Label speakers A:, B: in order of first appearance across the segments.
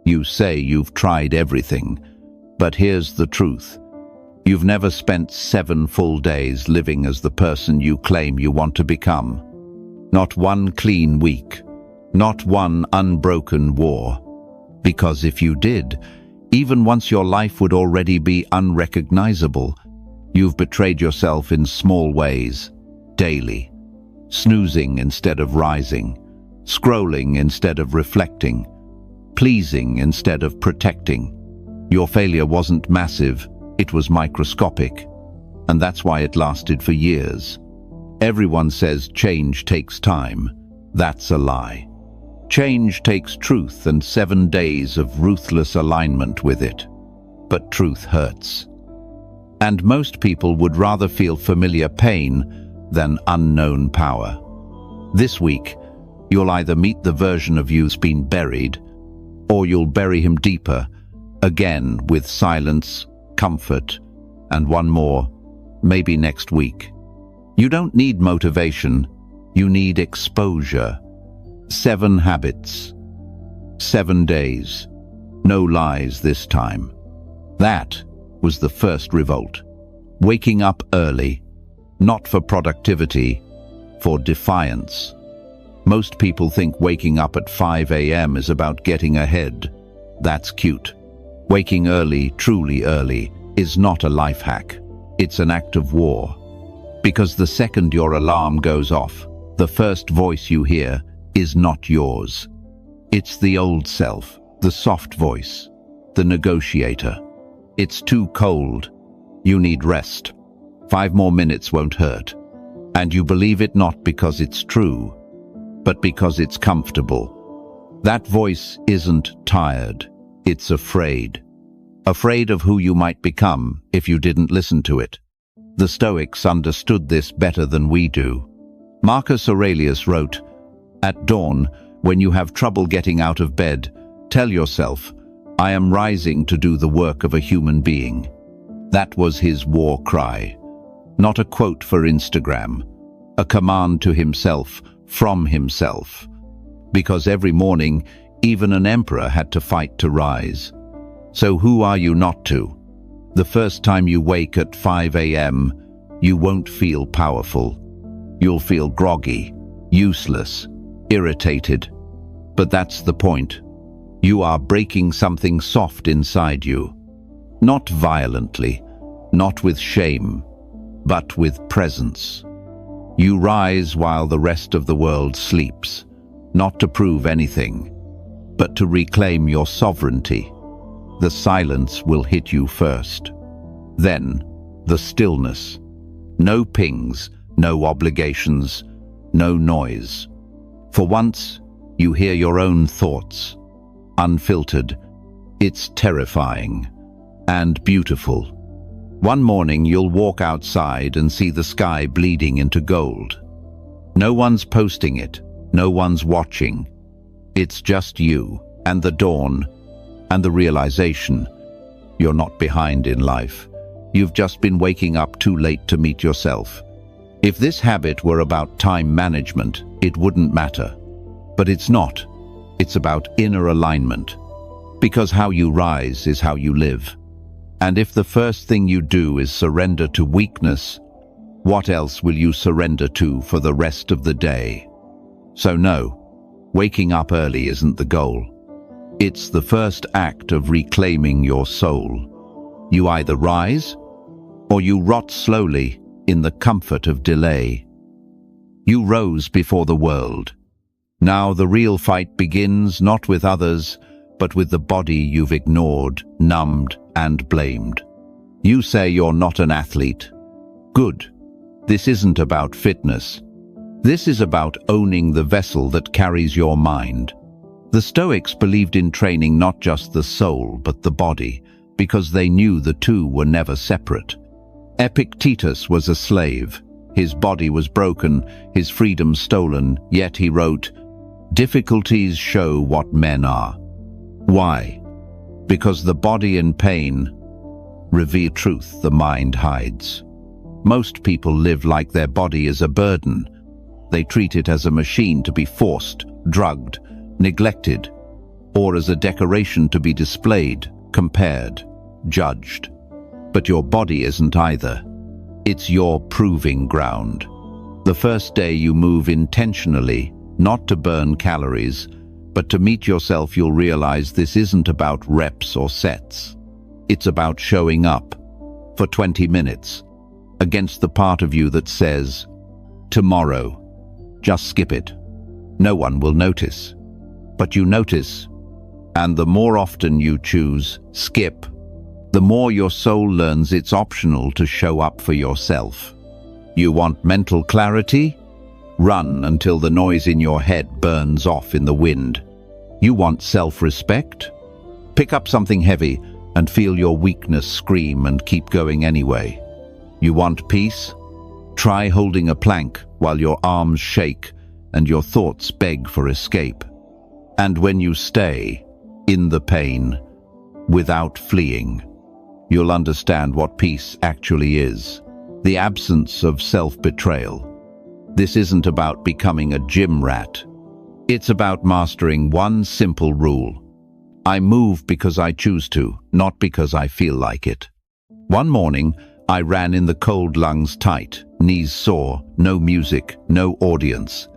A: You say you've tried everything, but here's the truth. You've never spent 7 full days living as the person you claim you want to become. Not one clean week, not one unbroken war. Because if you did, even once your life would already be unrecognizable. You've betrayed yourself in small ways, daily, snoozing instead of rising, scrolling instead of reflecting, pleasing instead of protecting. Your failure wasn't massive, it was microscopic, and that's why it lasted for years. Everyone says change takes time. That's a lie. Change takes truth and 7 days of ruthless alignment with it. But truth hurts. And most people would rather feel familiar pain than unknown power. This week, you'll either meet the version of you who's been buried, or you'll bury him deeper, again with silence, comfort, and one more, maybe next week. You don't need motivation, you need exposure. 7 habits, 7 days, no lies this time. That was the first revolt. Waking up early, not for productivity, for defiance. Most people think waking up at 5 a.m. is about getting ahead. That's cute. Waking early, truly early, is not a life hack. It's an act of war. Because the second your alarm goes off, the first voice you hear is not yours. It's the old self, the soft voice, the negotiator. It's too cold. You need rest. 5 more minutes won't hurt. And you believe it not because it's true, but because it's comfortable. That voice isn't tired. It's afraid. Afraid of who you might become if you didn't listen to it. The Stoics understood this better than we do. Marcus Aurelius wrote, "At dawn, when you have trouble getting out of bed, tell yourself, 'I am rising to do the work of a human being.'" That was his war cry. Not a quote for Instagram, a command to himself, from himself. Because every morning, even an emperor had to fight to rise. So who are you not to? The first time you wake at 5 a.m., you won't feel powerful. You'll feel groggy, useless, irritated. But that's the point. You are breaking something soft inside you. Not violently, not with shame, but with presence. You rise while the rest of the world sleeps, not to prove anything, but to reclaim your sovereignty. The silence will hit you first. Then, the stillness. No pings, no obligations, no noise. For once, you hear your own thoughts, unfiltered. It's terrifying and beautiful. One morning, you'll walk outside and see the sky bleeding into gold. No one's posting it, no one's watching. It's just you and the dawn and the realization you're not behind in life. You've just been waking up too late to meet yourself. If this habit were about time management, it wouldn't matter. But it's not. It's about inner alignment. Because how you rise is how you live. And if the first thing you do is surrender to weakness, what else will you surrender to for the rest of the day? So no, waking up early isn't the goal. It's the first act of reclaiming your soul. You either rise, or you rot slowly in the comfort of delay. You rose before the world. Now the real fight begins not with others, but with the body you've ignored, numbed, and blamed. You say you're not an athlete. Good. This isn't about fitness. This is about owning the vessel that carries your mind. The Stoics believed in training not just the soul, but the body, because they knew the two were never separate. Epictetus was a slave. His body was broken, his freedom stolen, yet he wrote, "Difficulties show what men are." Why? Because the body in pain reveals truth the mind hides. Most people live like their body is a burden. They treat it as a machine to be forced, drugged, neglected. or as a decoration to be displayed, compared, judged. But your body isn't either. It's your proving ground. The first day you move intentionally, not to burn calories, but to meet yourself, you'll realize this isn't about reps or sets. It's about showing up for 20 minutes against the part of you that says, tomorrow, just skip it. No one will notice. But you notice, and the more often you choose skip, the more your soul learns it's optional to show up for yourself. You want mental clarity? Run until the noise in your head burns off in the wind. You want self-respect? Pick up something heavy and feel your weakness scream and keep going anyway. You want peace? Try holding a plank while your arms shake and your thoughts beg for escape. And when you stay in the pain, without fleeing, you'll understand what peace actually is. The absence of self-betrayal. This isn't about becoming a gym rat. It's about mastering one simple rule. I move because I choose to, not because I feel like it. One morning, I ran in the cold, lungs tight, knees sore, no music, no audience.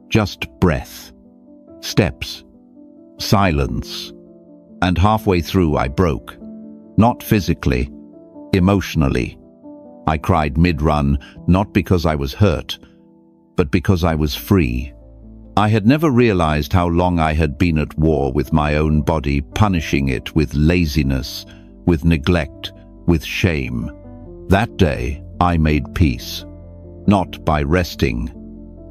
A: Just breath, steps, silence. And halfway through I broke. Not physically, emotionally. I cried mid-run, not because I was hurt, but because I was free. I had never realized how long I had been at war with my own body, punishing it with laziness, with neglect, with shame. That day, I made peace. Not by resting,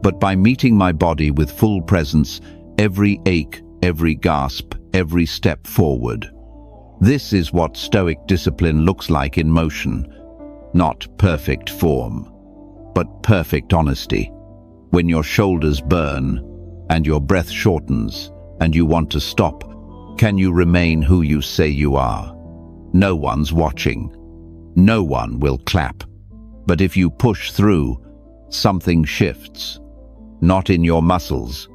A: but by meeting my body with full presence, every ache, every gasp, every step forward. This is what Stoic discipline looks like in motion. Not perfect form, but perfect honesty. When your shoulders burn, and your breath shortens, and you want to stop, can you remain who you say you are? No one's watching. No one will clap. But if you push through, something shifts. Not in your muscles,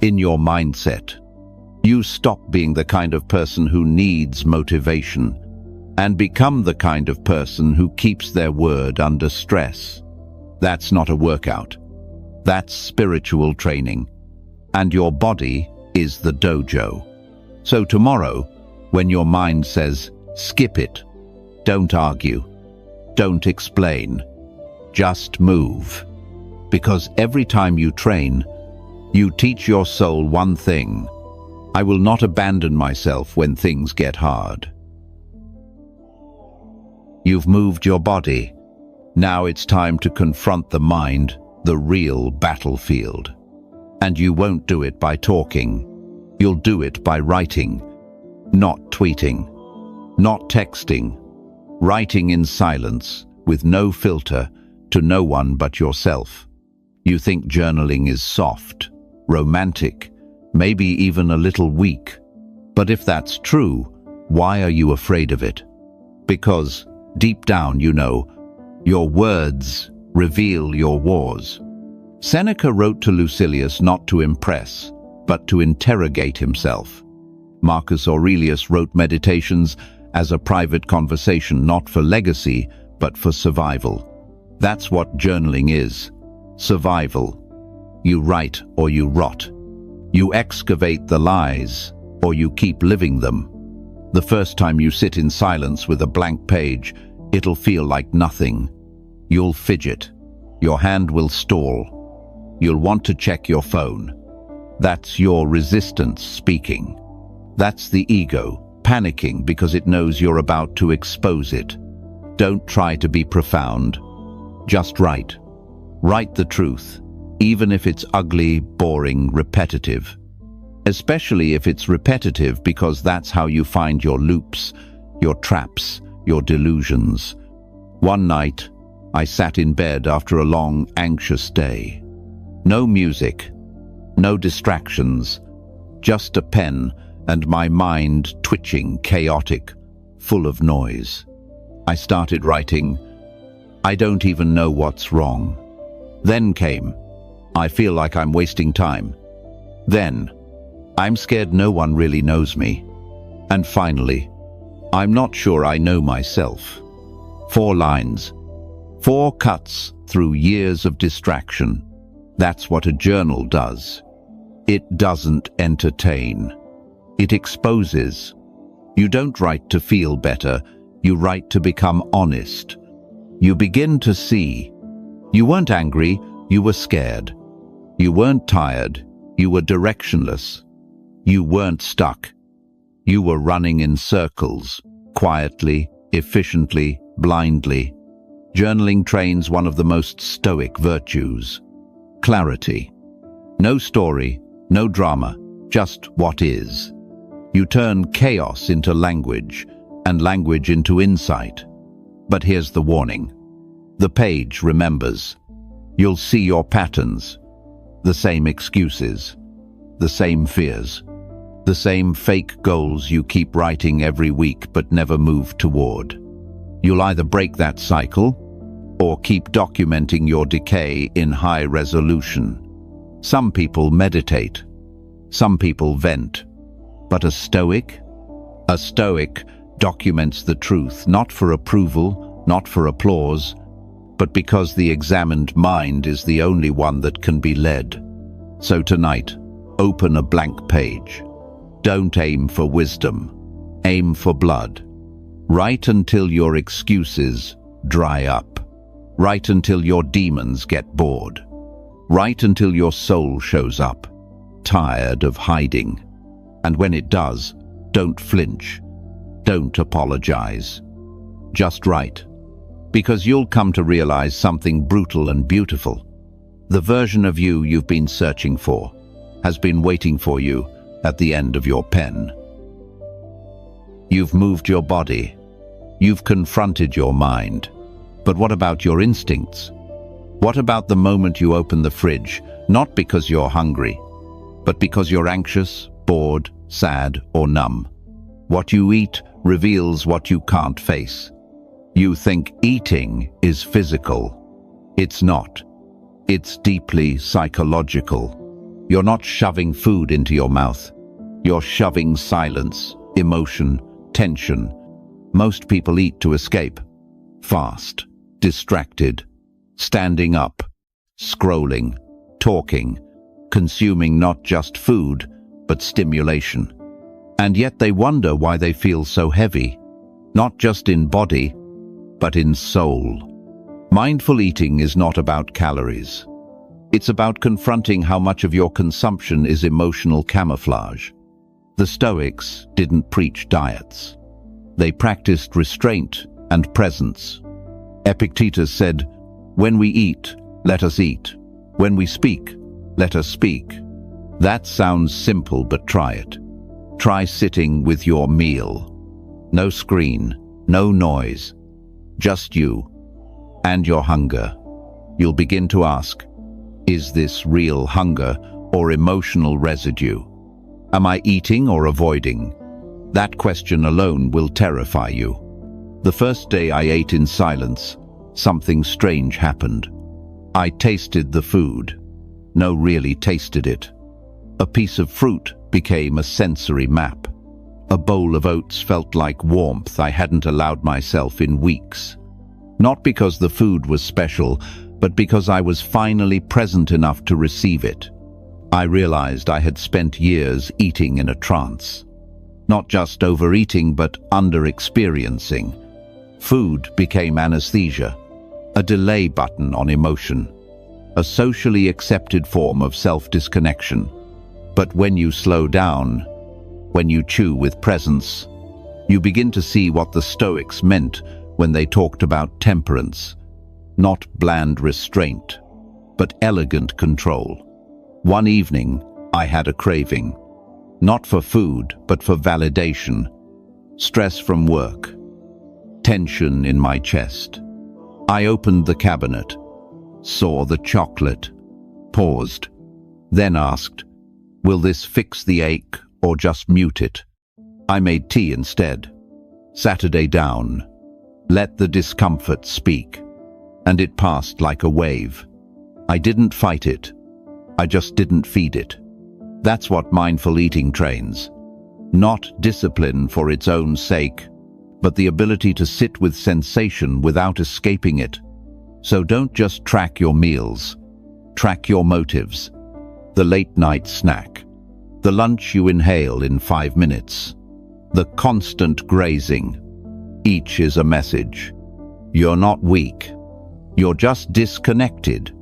A: in your mindset. You stop being the kind of person who needs motivation and become the kind of person who keeps their word under stress. That's not a workout. That's spiritual training. And your body is the dojo. So tomorrow, when your mind says, skip it, don't argue, don't explain, just move. Because every time you train, you teach your soul one thing: I will not abandon myself when things get hard. You've moved your body. Now it's time to confront the mind, the real battlefield. And you won't do it by talking. You'll do it by writing, not tweeting, not texting, writing in silence, with no filter, to no one but yourself. You think journaling is soft, romantic, maybe even a little weak. But if that's true, why are you afraid of it? Because, deep down, you know, your words reveal your wars. Seneca wrote to Lucilius not to impress, but to interrogate himself. Marcus Aurelius wrote Meditations as a private conversation, not for legacy, but for survival. That's what journaling is. Survival. You write or you rot. You excavate the lies, or you keep living them. The first time you sit in silence with a blank page, it'll feel like nothing. You'll fidget. Your hand will stall. You'll want to check your phone. That's your resistance speaking. That's the ego, panicking because it knows you're about to expose it. Don't try to be profound. Just write. Write the truth, even if it's ugly, boring, repetitive. Especially if it's repetitive, because that's how you find your loops, your traps, your delusions. One night, I sat in bed after a long, anxious day. No music, no distractions, just a pen and my mind twitching, chaotic, full of noise. I started writing, I don't even know what's wrong. Then came, I feel like I'm wasting time. Then, I'm scared no one really knows me. And finally, I'm not sure I know myself. 4 lines. 4 cuts through years of distraction. That's what a journal does. It doesn't entertain. It exposes. You don't write to feel better. You write to become honest. You begin to see. You weren't angry, you were scared. You weren't tired, you were directionless. You weren't stuck. You were running in circles, quietly, efficiently, blindly. Journaling trains one of the most stoic virtues: clarity. No story, no drama, just what is. You turn chaos into language, and language into insight. But here's the warning. The page remembers. You'll see your patterns, the same excuses, the same fears, the same fake goals you keep writing every week but never move toward. You'll either break that cycle or keep documenting your decay in high resolution. Some people meditate, some people vent, but a Stoic? A Stoic documents the truth, not for approval, not for applause, but because the examined mind is the only one that can be led. So tonight, open a blank page. Don't aim for wisdom. Aim for blood. Write until your excuses dry up. Write until your demons get bored. Write until your soul shows up, tired of hiding. And when it does, don't flinch. Don't apologize. Just write. Because you'll come to realize something brutal and beautiful. The version of you you've been searching for has been waiting for you at the end of your pen. You've moved your body. You've confronted your mind. But what about your instincts? What about the moment you open the fridge, not because you're hungry, but because you're anxious, bored, sad, or numb? What you eat reveals what you can't face. You think eating is physical. It's not. It's deeply psychological. You're not shoving food into your mouth. You're shoving silence, emotion, tension. Most people eat to escape. Fast, distracted, standing up, scrolling, talking, consuming not just food, but stimulation. And yet they wonder why they feel so heavy, not just in body, but in soul. Mindful eating is not about calories. It's about confronting how much of your consumption is emotional camouflage. The Stoics didn't preach diets. They practiced restraint and presence. Epictetus said, "When we eat, let us eat. When we speak, let us speak." That sounds simple, but try it. Try sitting with your meal. No screen, no noise, just you and your hunger. You'll begin to ask, is this real hunger or emotional residue? Am I eating or avoiding? That question alone will terrify you. The first day I ate in silence, something strange happened. I tasted the food. No, really tasted it. A piece of fruit became a sensory map. A bowl of oats felt like warmth I hadn't allowed myself in weeks. Not because the food was special, but because I was finally present enough to receive it. I realized I had spent years eating in a trance. Not just overeating, but under-experiencing. Food became anesthesia, a delay button on emotion, a socially accepted form of self-disconnection. But when you slow down, when you chew with presence, you begin to see what the Stoics meant when they talked about temperance. Not bland restraint, but elegant control. One evening, I had a craving. Not for food, but for validation. Stress from work. Tension in my chest. I opened the cabinet, saw the chocolate, paused, then asked, will this fix the ache or just mute it? I made tea instead. Saturday down. Let the discomfort speak. And it passed like a wave. I didn't fight it. I just didn't feed it. That's what mindful eating trains. Not discipline for its own sake, but the ability to sit with sensation without escaping it. So don't just track your meals. Track your motives. The late-night snack. The lunch you inhale in 5 minutes. The constant grazing. Each is a message. You're not weak. You're just disconnected.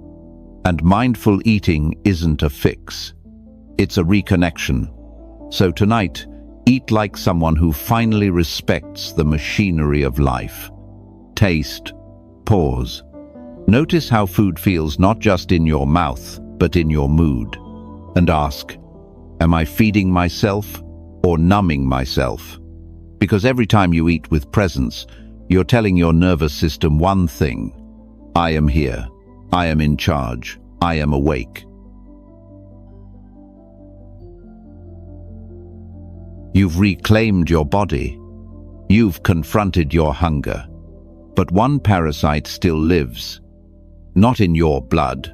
A: And mindful eating isn't a fix. It's a reconnection. So tonight, eat like someone who finally respects the machinery of life. Taste. Pause. Notice how food feels not just in your mouth, but in your mood. And ask, am I feeding myself or numbing myself? Because every time you eat with presence, you're telling your nervous system one thing. I am here. I am in charge. I am awake. You've reclaimed your body. You've confronted your hunger. But one parasite still lives. Not in your blood,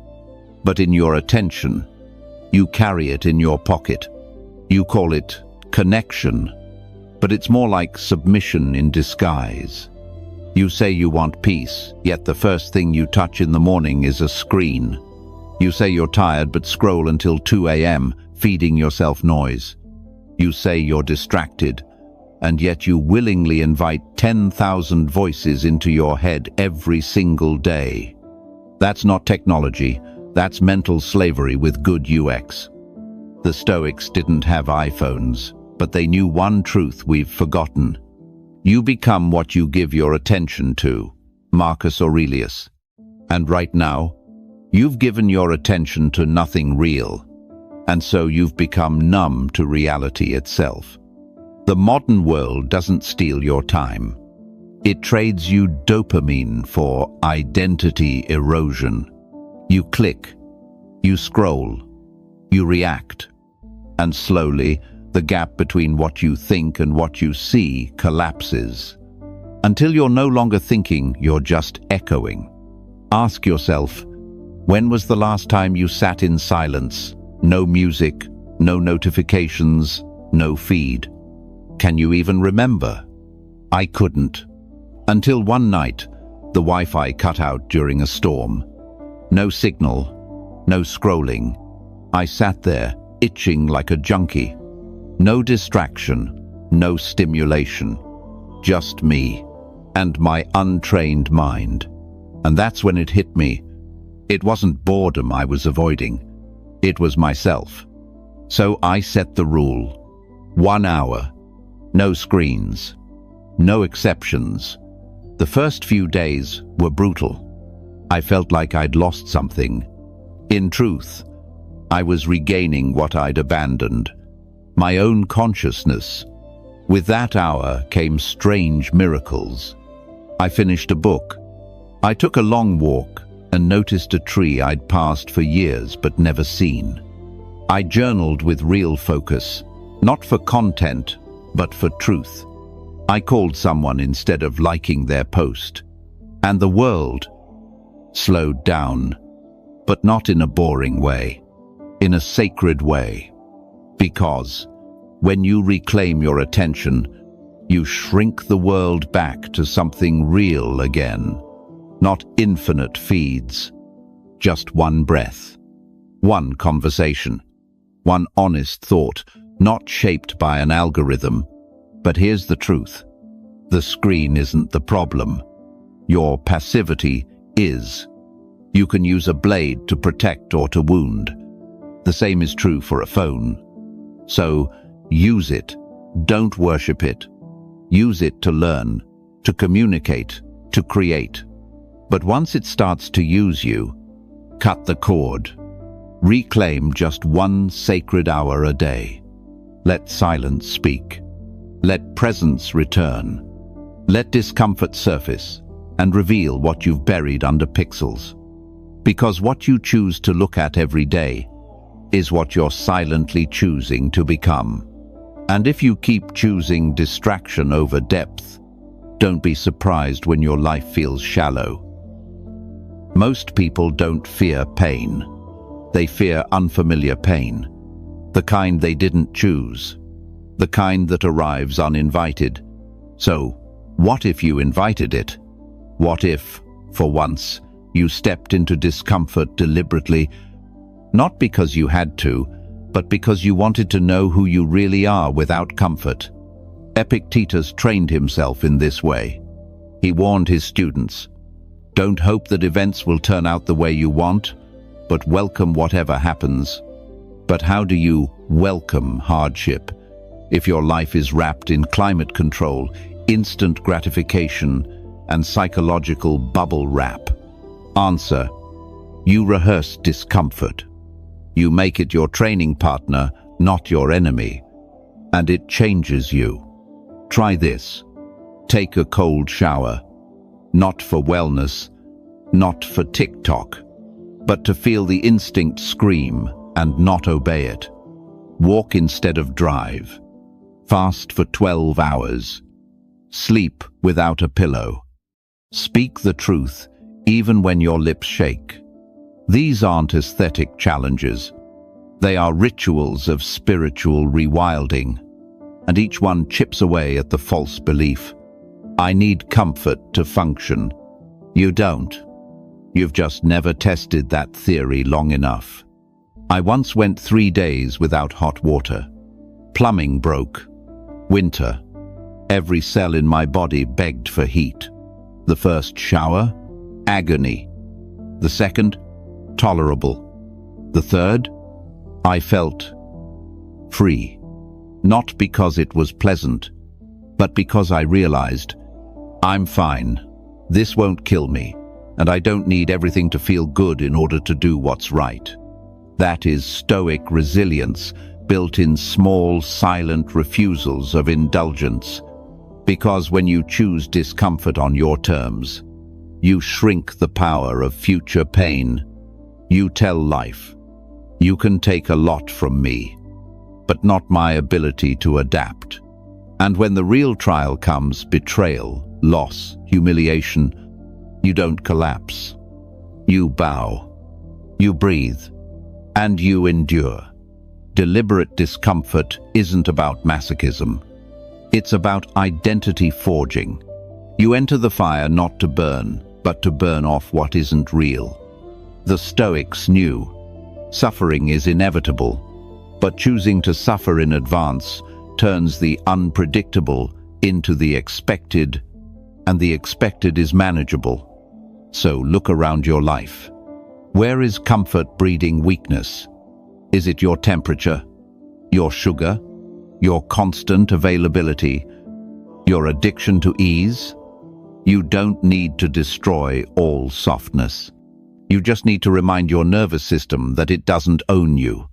A: but in your attention. You carry it in your pocket. You call it connection, but it's more like submission in disguise. You say you want peace, yet the first thing you touch in the morning is a screen. You say you're tired but scroll until 2 a.m., feeding yourself noise. You say you're distracted, and yet you willingly invite 10,000 voices into your head every single day. That's not technology, that's mental slavery with good UX. The Stoics didn't have iPhones, but they knew one truth we've forgotten. You become what you give your attention to. Marcus Aurelius. And right now, you've given your attention to nothing real, and so you've become numb to reality itself. The modern world doesn't steal your time. It trades you dopamine for identity erosion. You click, you scroll, you react, and slowly, the gap between what you think and what you see collapses. Until you're no longer thinking, you're just echoing. Ask yourself, when was the last time you sat in silence? No music, no notifications, no feed. Can you even remember? I couldn't. Until one night, the Wi-Fi cut out during a storm. No signal, no scrolling. I sat there, itching like a junkie. No distraction, no stimulation. Just me and my untrained mind. And that's when it hit me. It wasn't boredom I was avoiding. It was myself. So I set the rule. 1 hour. No screens. No exceptions. The first few days were brutal. I felt like I'd lost something. In truth, I was regaining what I'd abandoned. My own consciousness. With that hour came strange miracles. I finished a book. I took a long walk and noticed a tree I'd passed for years but never seen. I journaled with real focus, not for content, but for truth. I called someone instead of liking their post. And the world slowed down, but not in a boring way, in a sacred way. Because when you reclaim your attention, you shrink the world back to something real again. Not infinite feeds, just one breath, one conversation, one honest thought, not shaped by an algorithm. But here's the truth. The screen isn't the problem. Your passivity is. You can use a blade to protect or to wound. The same is true for a phone. So, use it. Don't worship it. Use it to learn, to communicate, to create. But once it starts to use you, cut the cord. Reclaim just one sacred hour a day. Let silence speak. Let presence return. Let discomfort surface and reveal what you've buried under pixels. Because what you choose to look at every day is what you're silently choosing to become. And if you keep choosing distraction over depth, don't be surprised when your life feels shallow. Most people don't fear pain. They fear unfamiliar pain. the kind they didn't choose, the kind that arrives uninvited. So, what if you invited it? What if, for once, you stepped into discomfort deliberately, not because you had to, but because you wanted to know who you really are without comfort? Epictetus trained himself in this way. He warned his students, "Don't hope that events will turn out the way you want, but welcome whatever happens." But how do you welcome hardship if your life is wrapped in climate control, instant gratification, and psychological bubble wrap? Answer: you rehearse discomfort. You make it your training partner, not your enemy, and it changes you. Try this. Take a cold shower, not for wellness, not for TikTok, but to feel the instinct scream and not obey it. Walk instead of drive. Fast for 12 hours. Sleep without a pillow. Speak the truth, even when your lips shake. These aren't aesthetic challenges. They are rituals of spiritual rewilding, and each one chips away at the false belief, "I need comfort to function." You don't. You've just never tested that theory long enough. I once went 3 days without hot water. Plumbing broke. Winter. Every cell in my body begged for heat. The first shower? Agony. The second? Tolerable. The third? I felt free. Not because it was pleasant, but because I realized, I'm fine. This won't kill me, and I don't need everything to feel good in order to do what's right. That is Stoic resilience, built in small, silent refusals of indulgence. Because when you choose discomfort on your terms, you shrink the power of future pain. You tell life, you can take a lot from me, but not my ability to adapt. And when the real trial comes, betrayal, loss, humiliation, you don't collapse. You bow, you breathe, and you endure. Deliberate discomfort isn't about masochism. It's about identity forging. You enter the fire not to burn, but to burn off what isn't real. The Stoics knew suffering is inevitable, but choosing to suffer in advance turns the unpredictable into the expected, and the expected is manageable. So look around your life. Where is comfort breeding weakness? Is it your temperature, your sugar, your constant availability, your addiction to ease? You don't need to destroy all softness. You just need to remind your nervous system that it doesn't own you.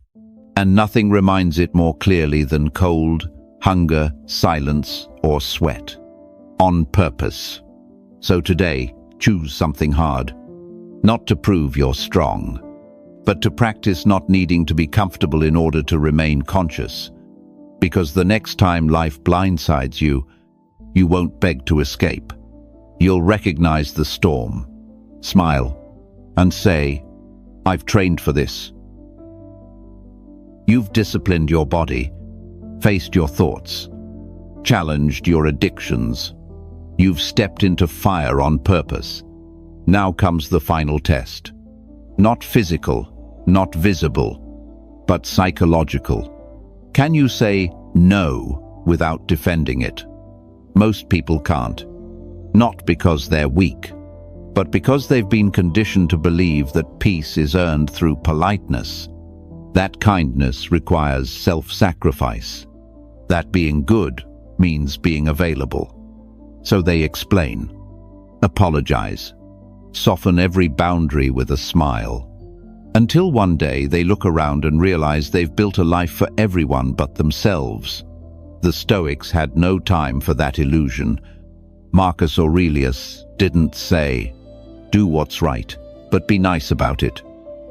A: And nothing reminds it more clearly than cold, hunger, silence, or sweat. On purpose. So today, choose something hard. Not to prove you're strong, but to practice not needing to be comfortable in order to remain conscious. Because the next time life blindsides you, you won't beg to escape. You'll recognize the storm, smile, and say, I've trained for this. You've disciplined your body, faced your thoughts, challenged your addictions. You've stepped into fire on purpose. Now comes the final test. Not physical, not visible, but psychological. Can you say no without defending it? Most people can't. Not because they're weak, but because they've been conditioned to believe that peace is earned through politeness. That kindness requires self-sacrifice. That being good means being available. So they explain, apologize, soften every boundary with a smile. Until one day they look around and realize they've built a life for everyone but themselves. The Stoics had no time for that illusion. Marcus Aurelius didn't say, do what's right, but be nice about it.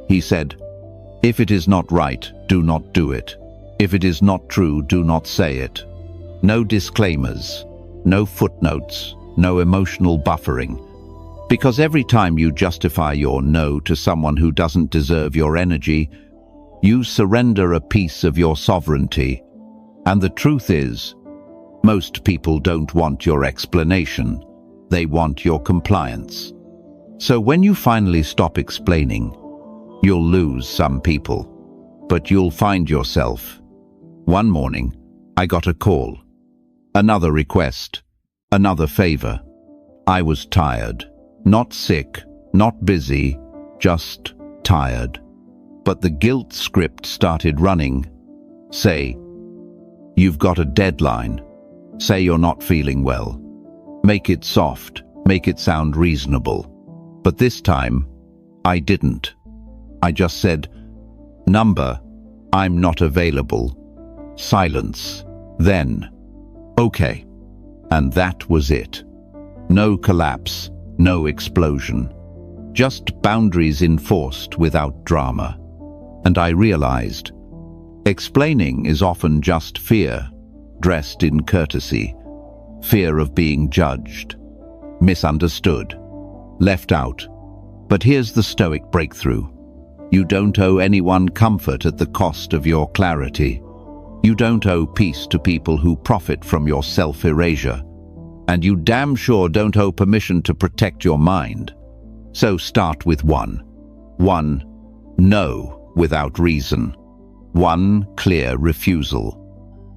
A: He said, if it is not right, do not do it. If it is not true, do not say it. No disclaimers, no footnotes, no emotional buffering. Because every time you justify your no to someone who doesn't deserve your energy, You surrender a piece of your sovereignty. And the truth is, most people don't want your explanation. They want your compliance. So when you finally stop explaining, you'll lose some people. But you'll find yourself. One morning, I got a call. Another request. Another favor. I was tired. Not sick, not busy, just tired. But the guilt script started running. Say, you've got a deadline. Say you're not feeling well. Make it soft, make it sound reasonable. But this time, I didn't. I just said, number, I'm not available. Silence. Then, okay. And that was it. No collapse, no explosion. Just boundaries enforced without drama. And I realized, explaining is often just fear, dressed in courtesy. Fear of being judged, misunderstood, left out. But here's the Stoic breakthrough. You don't owe anyone comfort at the cost of your clarity. You don't owe peace to people who profit from your self-erasure. And you damn sure don't owe permission to protect your mind. So start with one. One, no without reason. One clear refusal.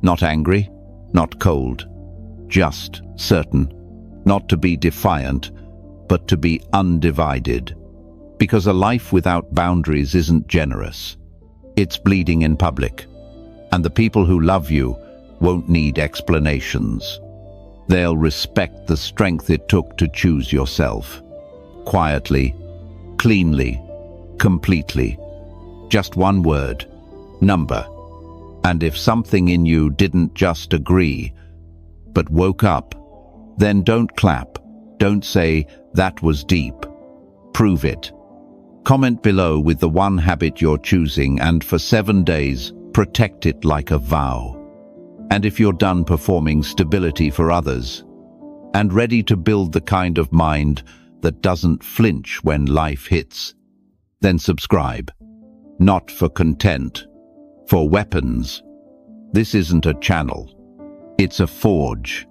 A: Not angry, not cold, just certain. Not to be defiant, but to be undivided. Because a life without boundaries isn't generous. It's bleeding in public. And the people who love you won't need explanations. They'll respect the strength it took to choose yourself. Quietly, cleanly, completely. Just one word, number. And if something in you didn't just agree, but woke up, then don't clap. Don't say, that was deep. Prove it. Comment below with the one habit you're choosing, and for 7 days, protect it like a vow. And if you're done performing stability for others, and ready to build the kind of mind that doesn't flinch when life hits, then subscribe. Not for content, for weapons. This isn't a channel. It's a forge.